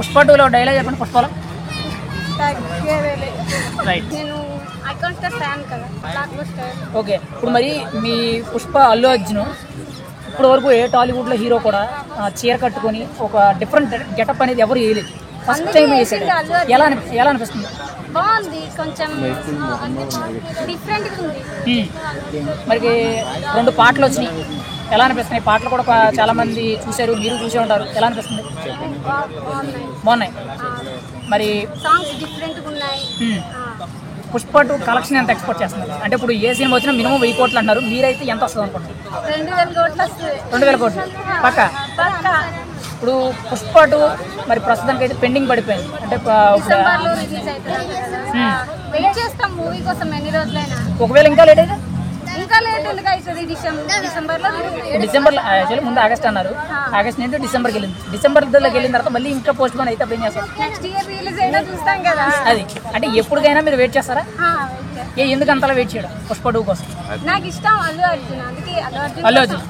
పుష్ప 2లో డైలాగ్ చెప్పండి పుష్పలో. Right. Okay, ఇప్పుడు మరి మీ పుష్ప అల్లు అర్జున్ ఇప్పుడు వరకు ఏ టాలీవుడ్లో హీరో కూడా చీర కట్టుకొని ఒక డిఫరెంట్ గెటప్ అనేది ఎవరు వేయలేదు, ఫస్ట్ టైం వేసాడు. ఎలా అనిపిస్తుంది? బాగుంది, కొంచెం డిఫరెంట్ ఉంది. మరి 2 పాటలు వచ్చినాయి, ఎలా అనిపిస్తున్నాయి? పాటలు కూడా చాలా మంది చూశారు, మీరు చూసే ఉంటారు, ఎలా అనిపిస్తుంది? బాగున్నాయి. మరి సాంగ్స్ డిఫరెంట్ ఉన్నాయి. పుష్ప 2 కలెక్షన్ ఎంత ఎక్స్పెక్ట్ చేస్తున్నారు? అంటే ఇప్పుడు ఏ సినిమా వచ్చినా మినిమం 1000 కోట్లు అంటున్నారు, మీరైతే ఎంత వస్తుంది అనుకుంటున్నారు? 2000 కోట్లు వస్తుంది. 2000 కోట్లు పక్కా. ఇప్పుడు పుష్ప 2 మరి ప్రస్తుతానికి అయితే పెండింగ్ పడిపోయింది, అంటే డిసెంబర్లో రిలీజ్ అవుతుంది కదా, వెయిట్ చేస్తాం మూవీ కోసం ఎన్ని రోజులైనా. ఒకవేళ ఇంకా లేట్ అయితే ఇంకా లేట్ ఎందుకు అవుతుంది? డిసెంబర్లో యాక్చువల్లీ ముందు ఆగస్ట్ అన్నారు, ఆగస్ట్ నుంచి డిసెంబర్కి వెళ్ళింది. డిసెంబర్లోకి వెళ్ళిన తర్వాత మళ్ళీ ఇంకా పోస్ట్ పోన్ అయితే అప్పుడు ఏం చేస్తారు? నెక్స్ట్ ఇయర్ రిలీజ్ అయినా చూస్తాం కదా. అది అంటే ఎప్పటికైనా మీరు వెయిట్ చేస్తారా? ఎందుకు అంతలా వెయిట్ చేయడం పుష్ప 2 కోసం? నాకు ఇష్టం అల్లు అర్జున్, అందుకే అల్లు అర్జున్.